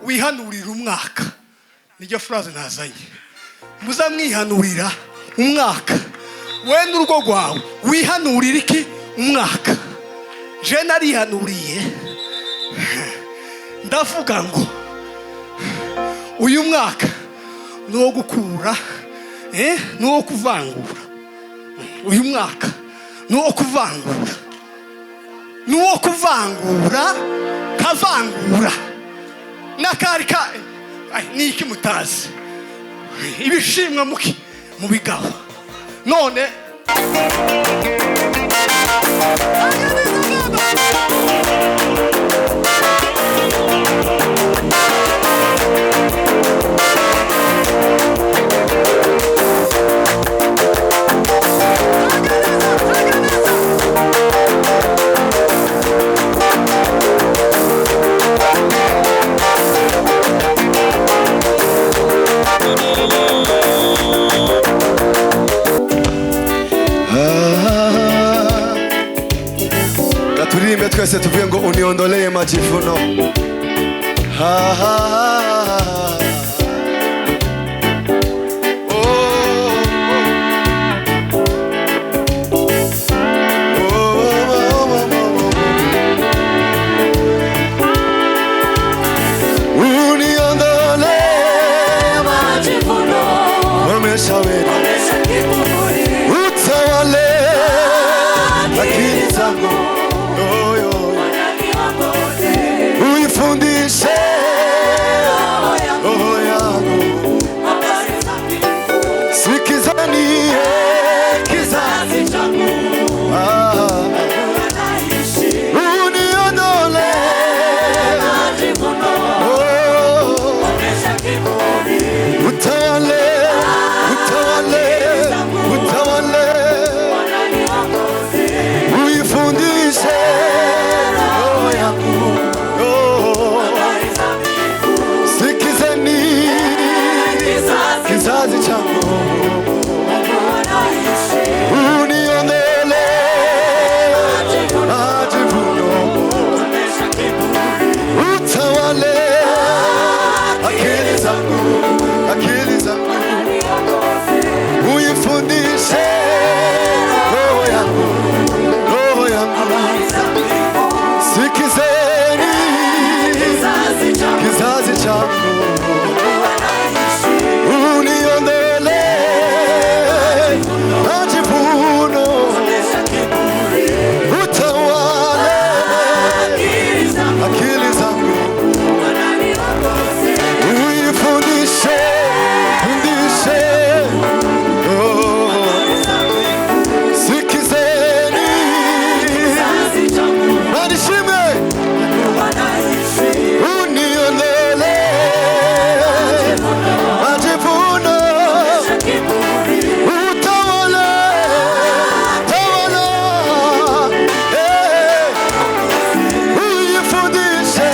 Wihanurira umwaka. Nijyo phrase nazanye. Muzamwihanurira umwaka. We n'urugo rwawe wihanurira iki umwaka. Je narihanuriye ndavuga ngo uyu mwaka no gukura no kuvangura. Uyu mwaka no kuvangura. No kuvangura kavangura. Nakarika niki mutazi. Ibishimwa muki mu bigabo. None Tulimbe twese tuvuye ngo uniondolee majivuno. Uniondolee majivuno. Utawale akili zangu. Uifundishe roho yangu. Sikizani kizazi changu. Uniondole majivuno. Utawale, utawale, utawale. Uifundishe roho yangu. Kizazi changu. Uniondole majivuno. Utawale akili zangu, akili zangu. Uifundishe roho yangu, roho yangu. Sikizeni kizazi changu. Uniondole majivuno. Utawale akili zangu. Uifundishe, fundishe. Sikizeni manishime. Uniondole majivuno. Utawale, tawala. Uifundishe,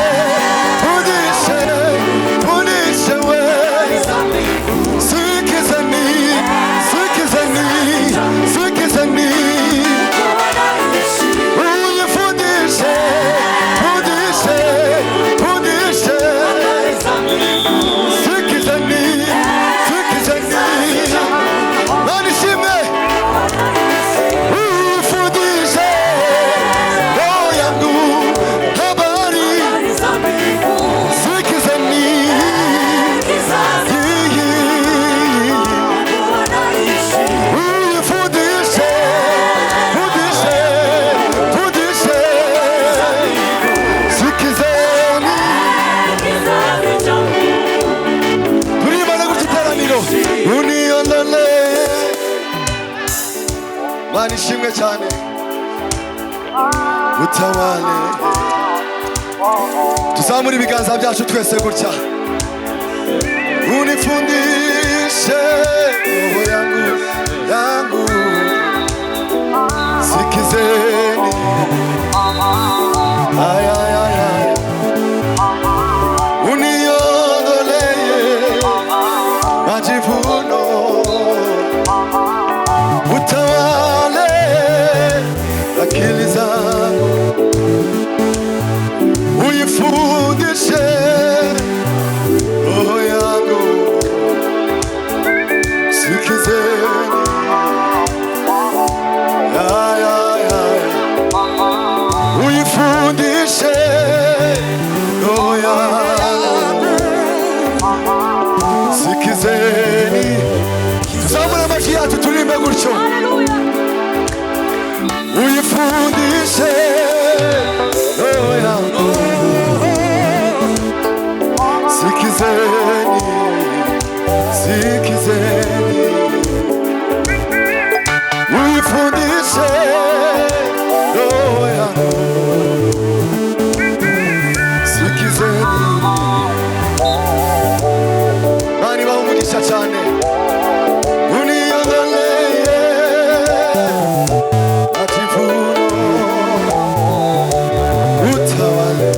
fundishe, fundishe we. Sikizeni, sikizeni, sikizeni. Uifundishe, fundishe, fundishe. Sikizeni, sikizeni. Manishime. Ufundishe roho yangu habari. Sikizeni. Ufundishe, fundishe, fundishe. Sikizeni. Tulimana kutiteraniro. Uniondole manishimwe cyane. Utawale. Tuzamura ibiganza byacu twese gutya. Unifundishe roho yangu, yangu. Sikizeni. Ay, ay, ay, ay. Uniondole majivuno. Utawale akili zangu. Uifundishe Uyifundishe roho yangu sikizeni uyifundishe roho yangu sikizeni tuzamura amajwi yacu turimbe gutyo uyifundishe roho yangu sikizeni sikizeni uyifundishe roho yangu sikizeni bani bahumugisha cyane uniyongeleye ativuno utawale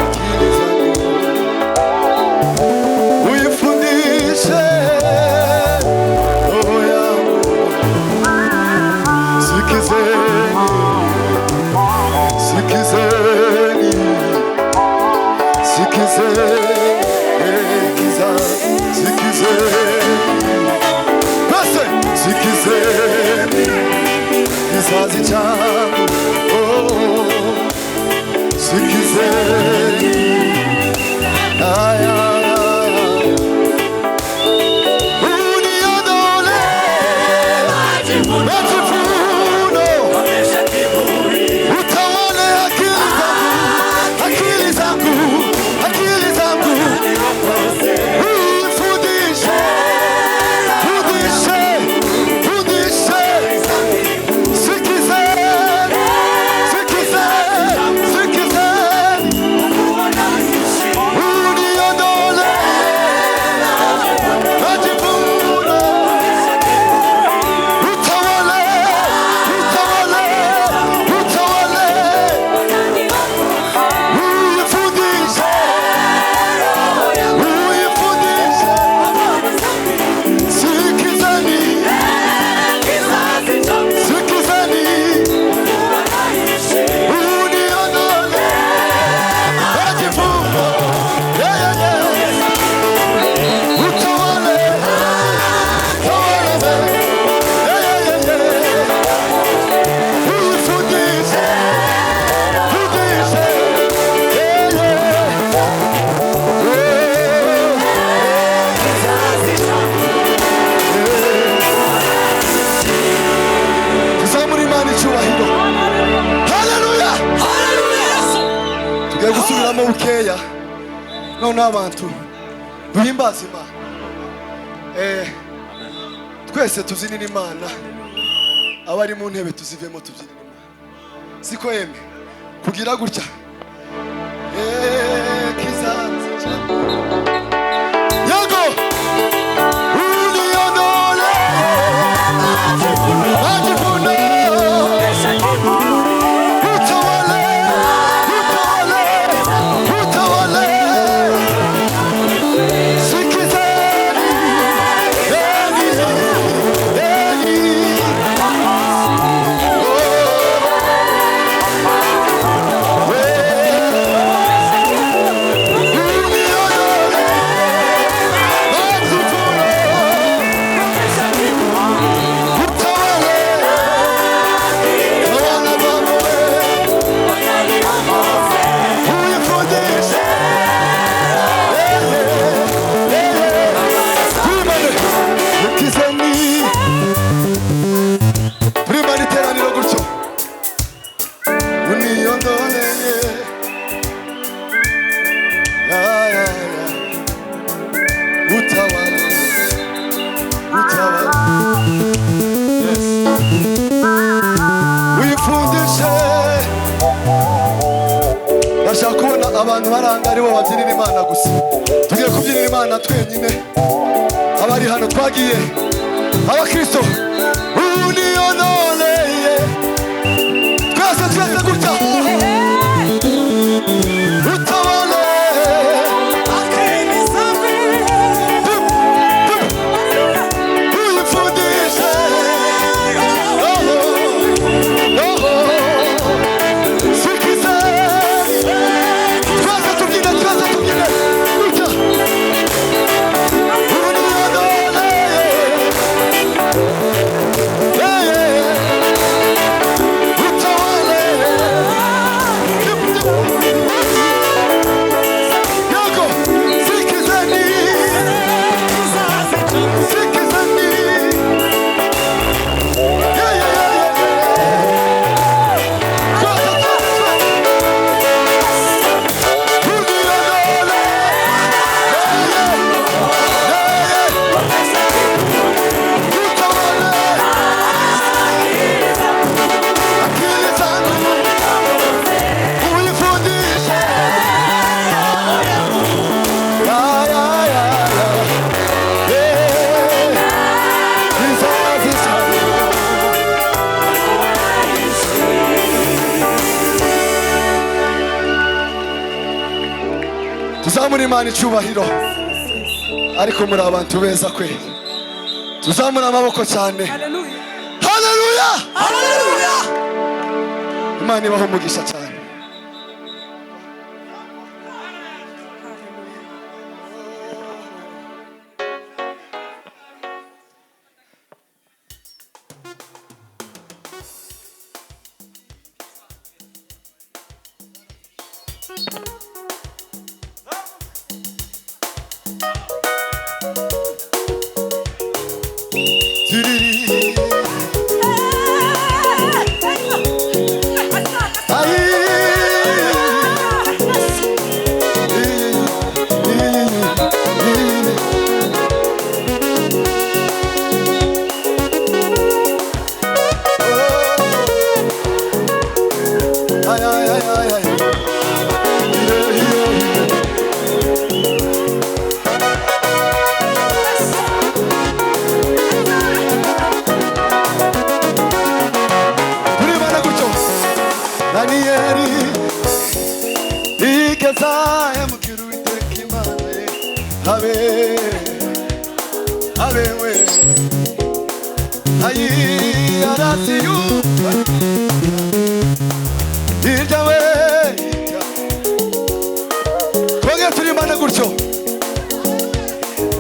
akili zangu uyifundishe roho yangu sikizeni sikizeni sikizeni kizazi changu sikizeni uniondole majivuno utawale akili zangu Fundishe gusubiramo bukeya none abantu duhimbaza Imana twese tuzinira Imana abari mu ntebe tuzivemo tubyinira Imana siko yemwe kugira gutya kizazi yago uniyondole majivuno Nashaka kubona abantu baranga ari bo babyinira Imana gusa tugiye kubyinira Imana twenyine abari hano twagiye abakristo uniyonoleye twese gutya utabale akini safi uyifundishe sikizeni tuzamura Imana icyubahiro ariko muri abantu beza kwe tuzamura amaboko cyane haleluya haleluya Imana ibaho umugisha cyane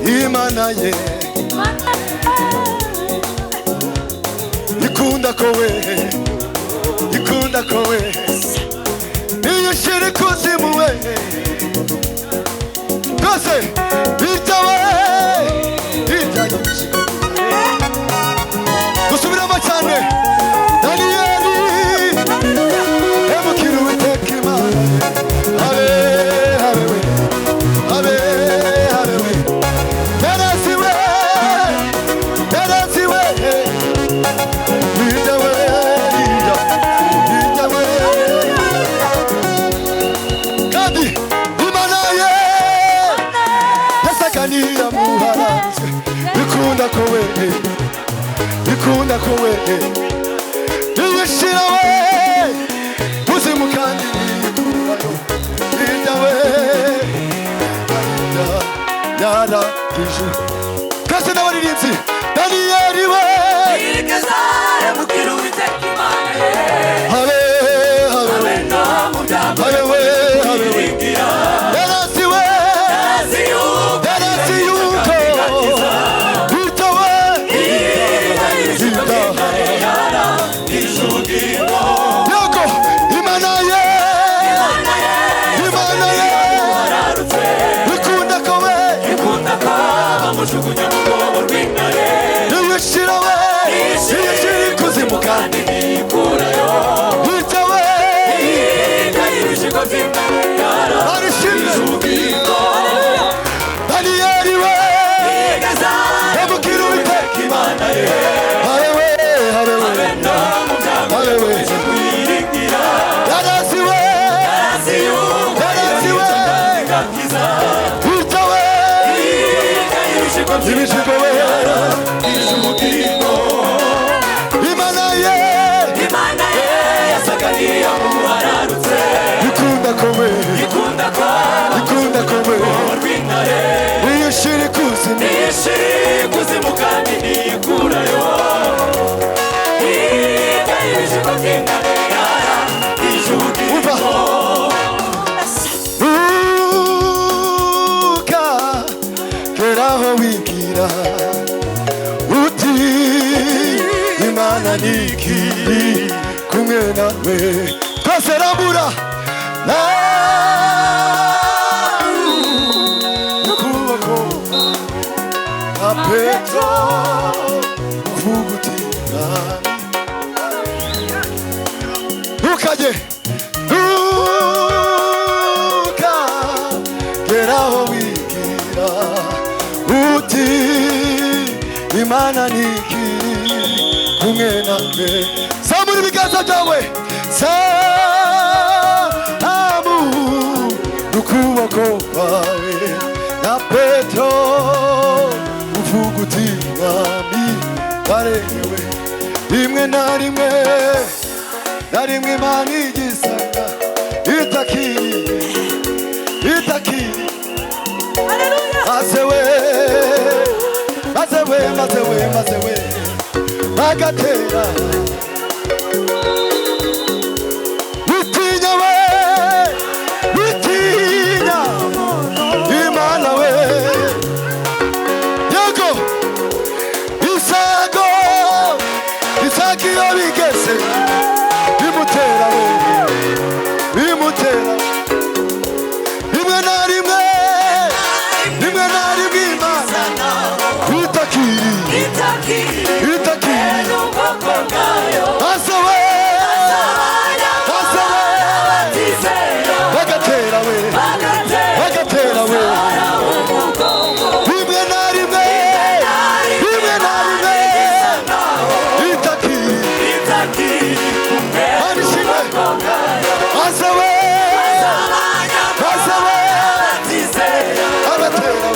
Imana ye ikunda kowe niyo shiri kuzimu we kose bitawe itagiye gusubiramo cyane Daniyeli emukira Uwiteka Imana habe ikunda kowe iyishira we kuzimu kandi ikurayo ijyawe yara ijuru kasi n'abaririmbyi Daniyeli we igeza emukira Uwiteka Imana ye habe no mu byago wiringira yarasi we Yoko Imana ye ikunda kowe bamujugunya mu rwobo rw'intare iyishira we iyishira ikuzimu kandi ikurayo itawe ibishigo by'intare arishimye Daniyeli we igeza emukira Uwiteka Imana ye habe no mu byago wiringira yarasi we gakiza itawe ibishigo we Imana ye yasaga n'iyamuhararutse ikunda kowe rw'intare iyishira ikuzimu kandi ntikurayo ibishigo by'intare umva ukageraho wigira uti Imana nikiri kumwe nawe twese rambura ukuboko nka Petero uvuga uti ntukajye ukageraho wigira uti Imana nikiri kumwe nawe zamura ibiganza byawe ukuboko kwawe na Petero uvuga uti mwami waremewe rimwe na rimwe Imana igisanga itakiri maze we bagatera witinya we witinya Imana we yego isago iyo bigeze bimutera we bimutera rimwe na rimwe Imana itakiri asawe bagatera we rimwe na rimwe itakiri arishime asawe bagatera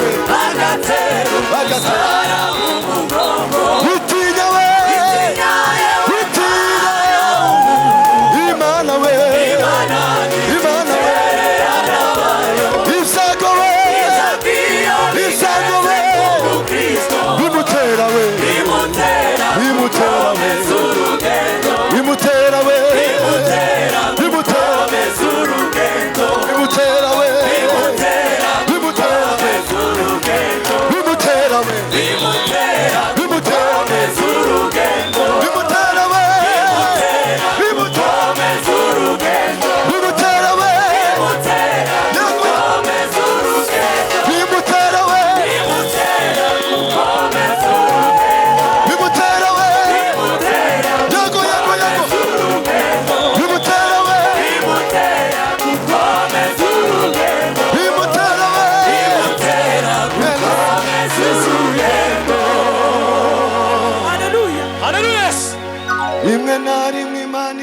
witinya we Imana we isago we bimutera we rimwe na rimwe Imana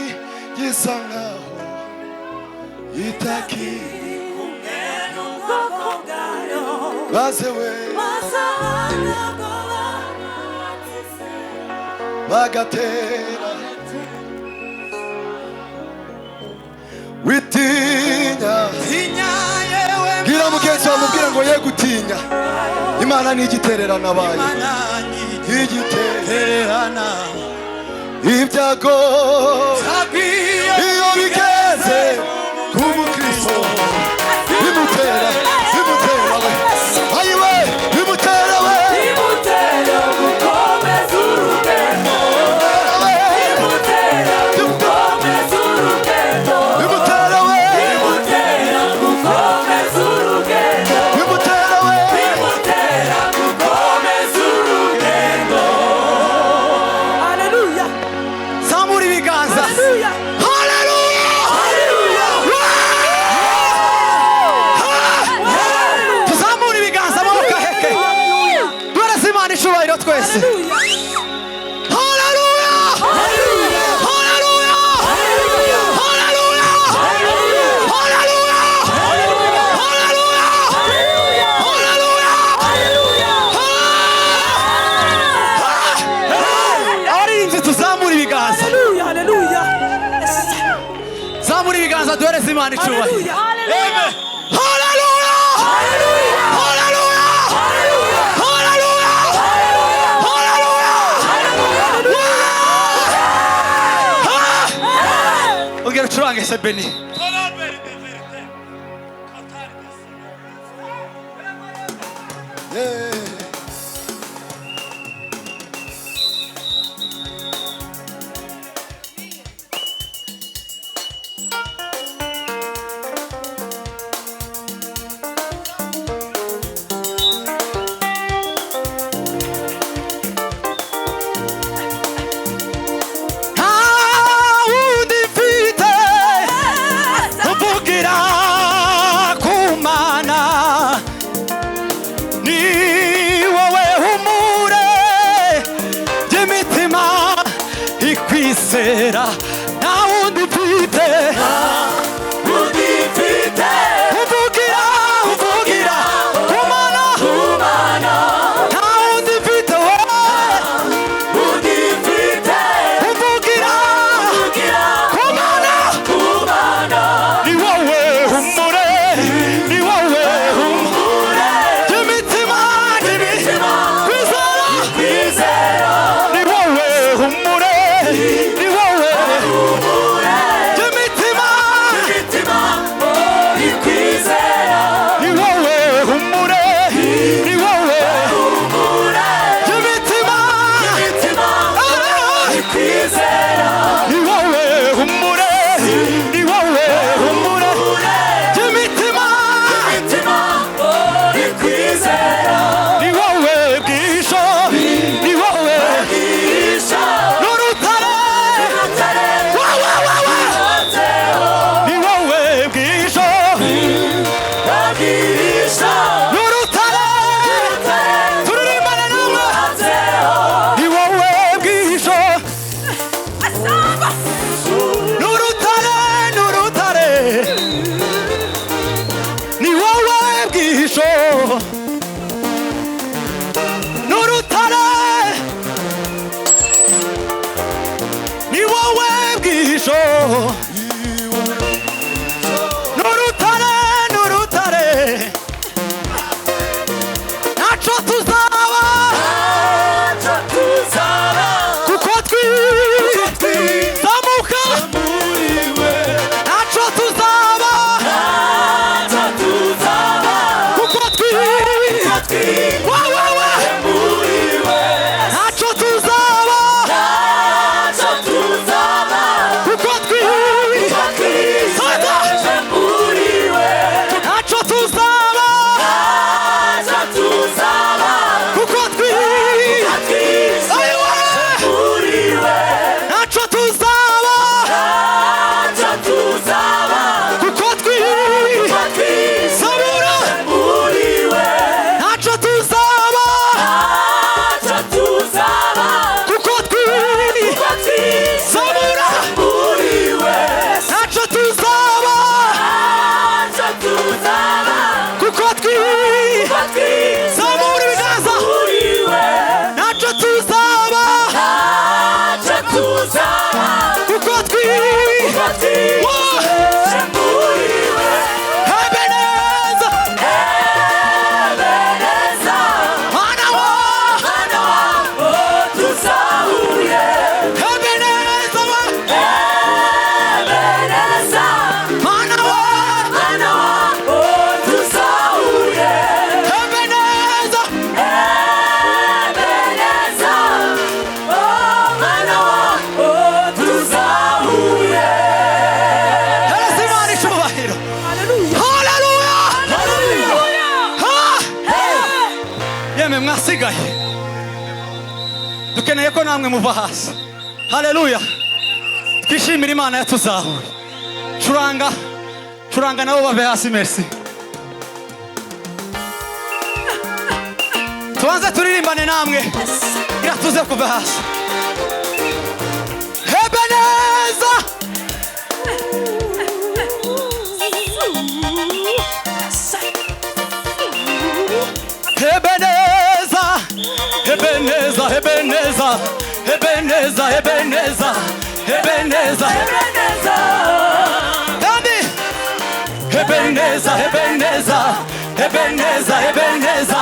gisa nkaho itakiri maze we bagatera witinya gira mugenzi wawe mubwira ngo ye gutinya Imana ntigitererana abaye ntigitererana ibyago iyo bigeze ku mukristo bimutera we ayiwe bimutera we gukomeza urugendo bimutera we gukomeza urugendo bimutera we gukomeza urugendo. Haleluya. Zamura ibiganza. Haleluya. Tuzamura ibiganza amaboko aheke. Duhereze Imana icyubahiro twese. Zamura ibiganza duhereze Imana icyubahiro. Ongera ucurange se Beni. Ni Zabura muri we ntacyo tuzaba kuko twiri Zabura muri we ntacyo tuzaba kuko twiri Zabura ibiganza muri we ntacyo tuzaba kuko twiri Ebeneza Mana wa Ebeneza wa Mana wa Ebeneza Hereza Imana icyubahiro Haleluya Yemwe mwasigaye dukeneye ko namwe muva hasi Haleluya twishimire Imana yatuzahuye curanga nabo bave hasi merci tubanze turirimbane namwe ira tuze kuva hasi Ebeneza Ebeneza Ebeneza Ebeneza Ebeneza Ebeneza Ebeneza Dami Ebeneza Ebeneza Ebeneza Ebeneza Ebeneza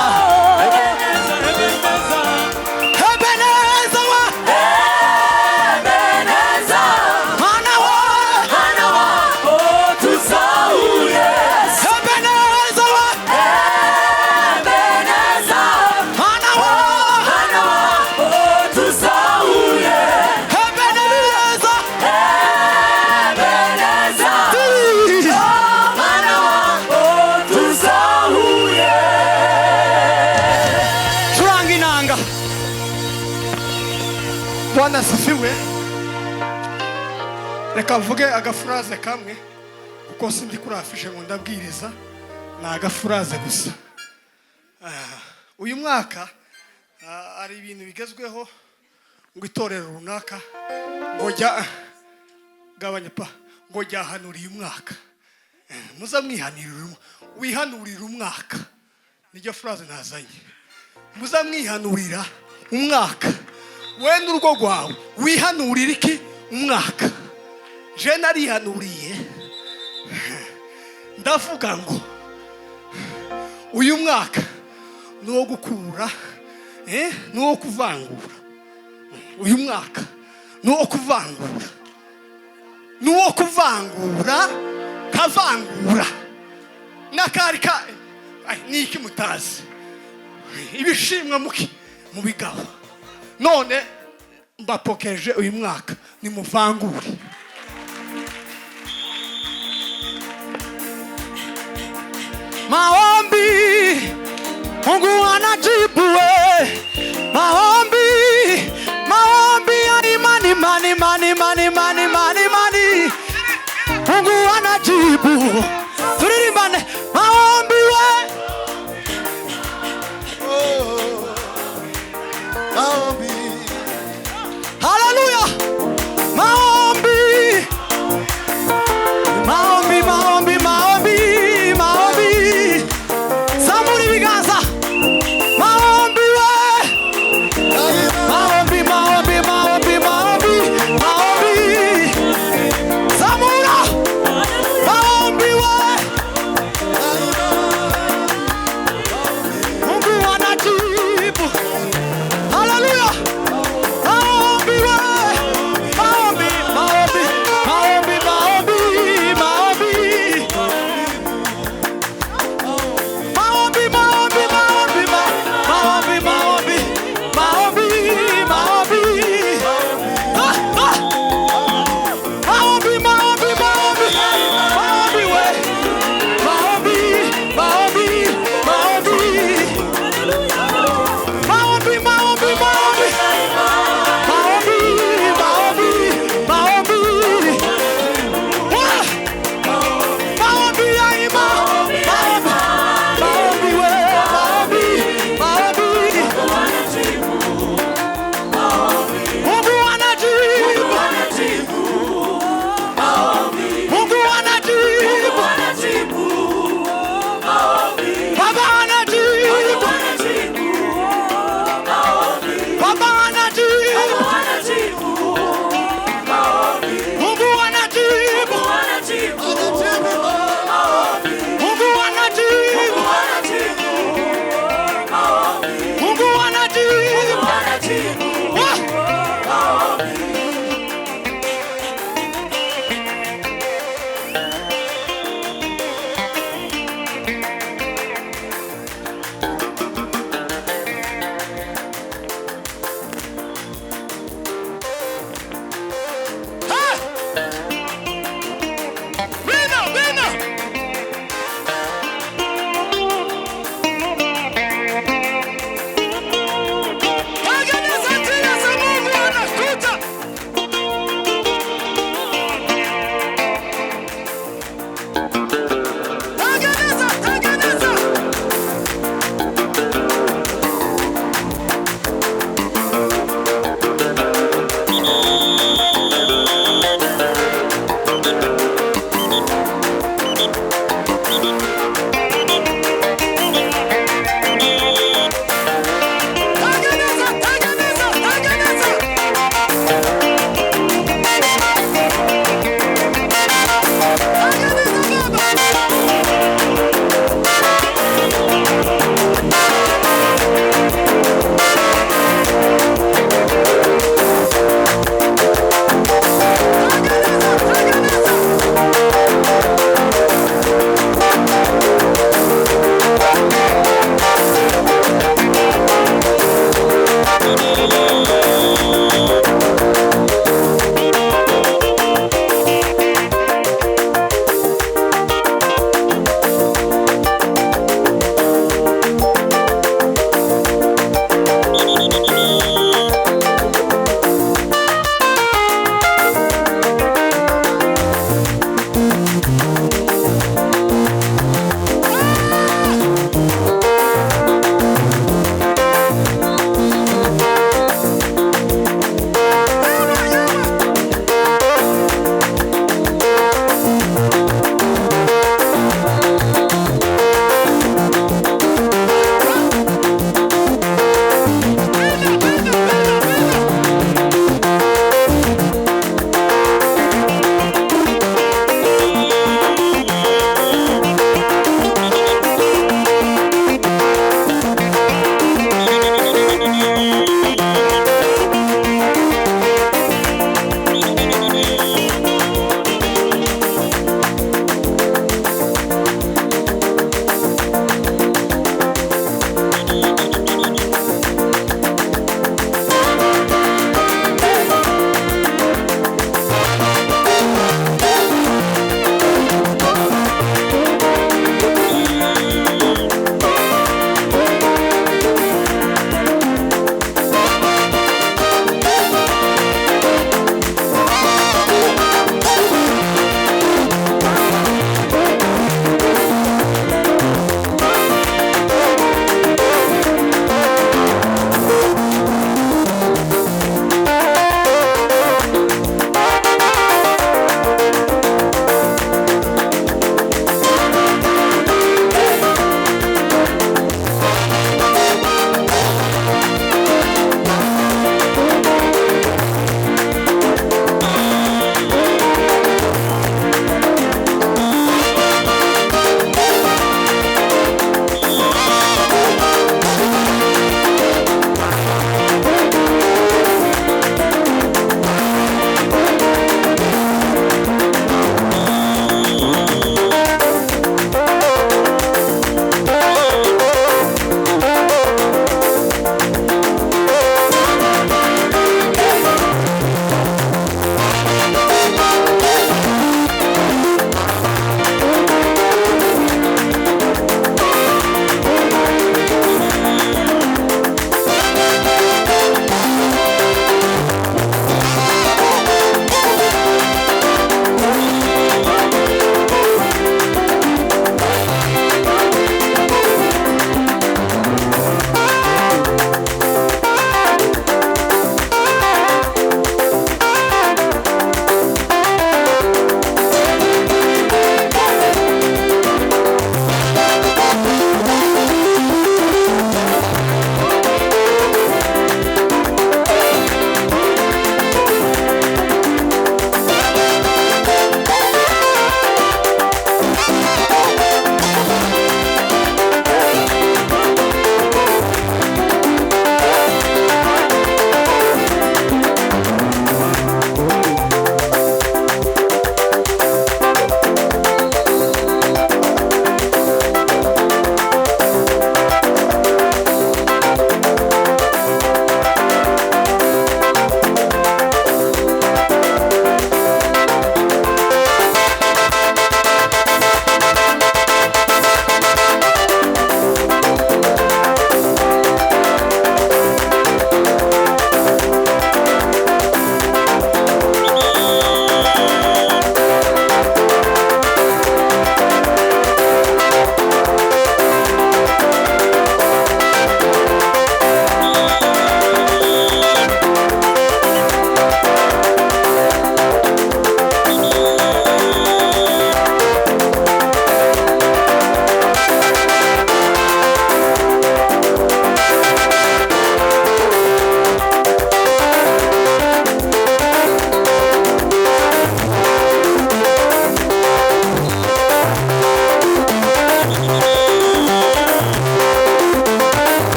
wa Mana wa Ebeneza wa Mana wa Ebeneza curanga inanga Bwana asifiwe. Reka mvuge agafuraze kamwe kuko sindi kurafishe ngo ndabwiriza ni agafuraze gusa. Uyu mwaka ari ibintu bigezweho ngo itorero runaka ngo jya gabanya pa ngo jyahanuriye umwaka. Muza mwihanirira wihanurira umwaka. Nijyo furaze nazanye. Muza mwihanurira umwaka. We n'urugo rwawe wihanurira iki umwaka. Je narihanuriye ndavuga ngo uyu mwaka nuwo gukura nuwo kuvangura. Uyu mwaka nuwo kuvangura. Nuwo kuvangura kavangura nakari ka niki mutazi ibishimwa muki mu bigabo none mbapokeje uyu mwaka ni muvangure. Maombi Mungu anajibu we maombi ya imani mani Mungu anajibu turirimbane maombi we Maombi Haleluya maombi Zamuri biganza maombi we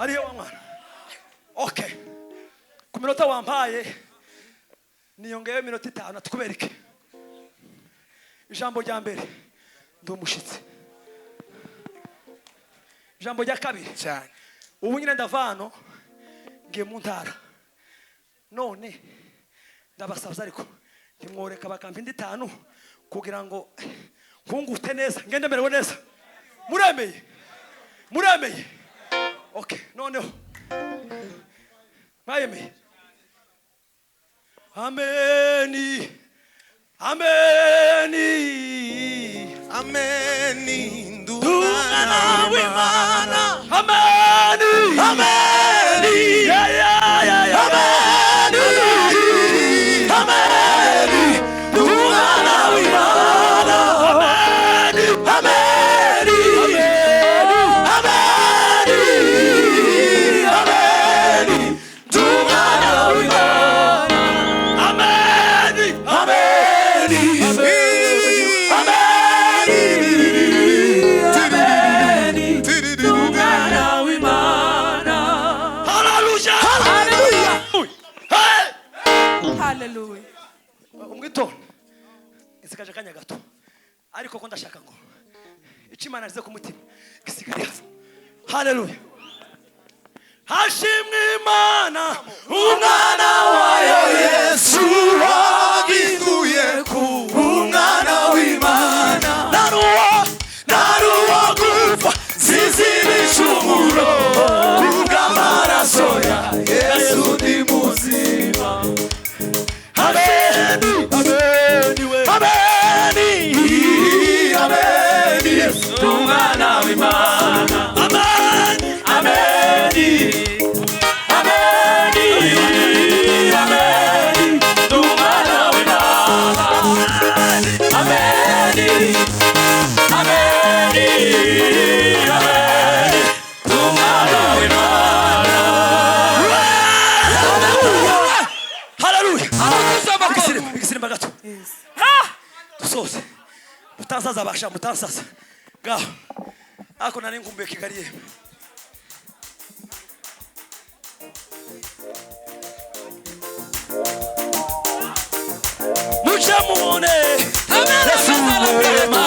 ariyo wa mwana. Okay, ku minota wampaye niyongeyeho iminota 5 tukubereke ijambo rya mbere ndi umushitsi. Ijambo rya kabiri cyane ubu nyine ndavano ngiye mu ntara none ndabasabye ariko ntimworeka bakampa indi 5 kugira ngo nkungute neza ngende merewe neza. Muremeye okay noneho mwayemeye. Ameni ndumwana w'Imana ameni yeah ameni ndumwana w'Imana ameni ndumwana w'Imana Hallelujah. umwito isikaje kanya gato ariko ko ndashaka ngo Imana rize ku mutima gisigare hafi. Hallelujah. Hashimwe Imana umwana wayo Yesu wagiduye ku umwana w'Imana naruwo gupfa zizibicumuro kubw'amaraso ya Yesu ndi muzima. Ameni Yesu umwana w'Imana ameni ndumwana w'Imana ameni ndumwana w'Imana. Hallelujah. Igisimba gato dusoze mutasaza basha mutasaza ngaho ako nari ngumbuye Kigali yemwe. Mucha mune Yesu mwema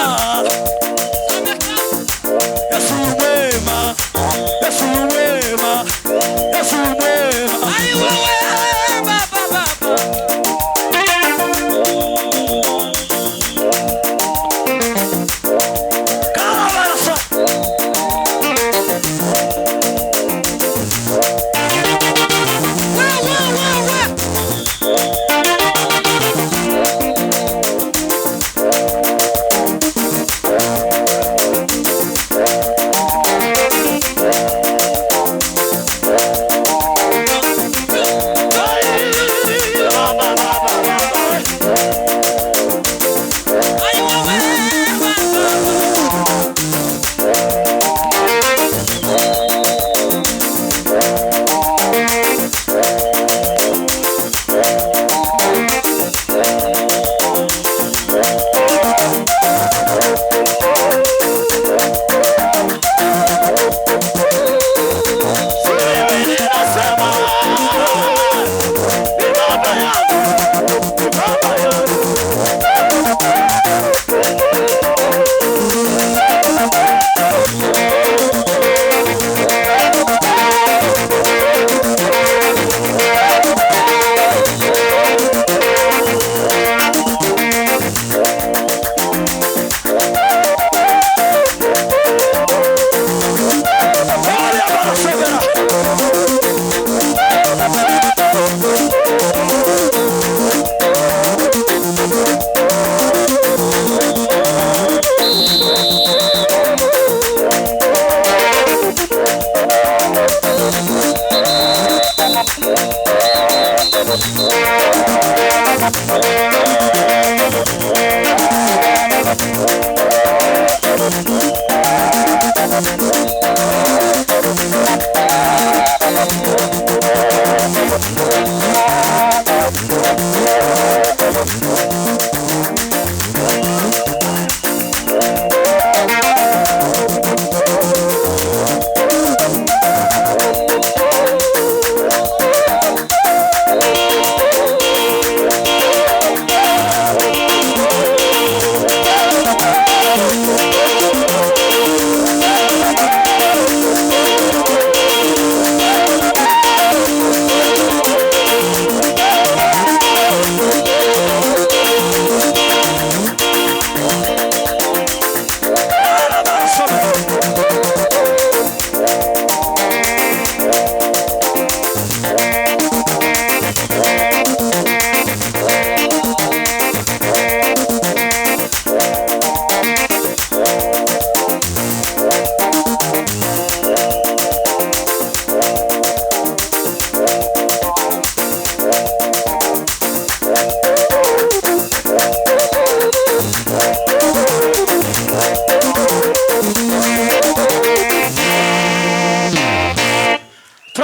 Yesu mwema Yesu mwema Yesu mwema Ai wewe baba Kabarasa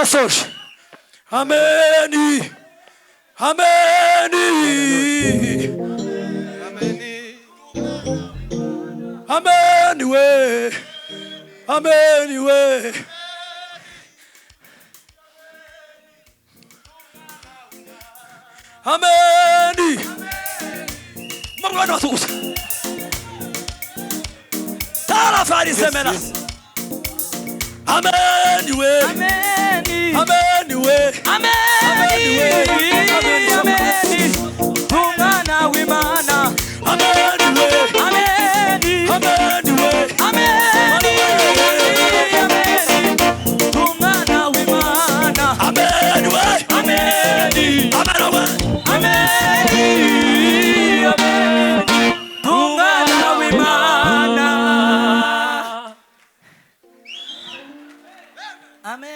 turasoje ameni ameni ameni we ameni we ameni mwana watukuza tala farise menas ameni we ameni ameni we ameni we ameni umana wimana ameni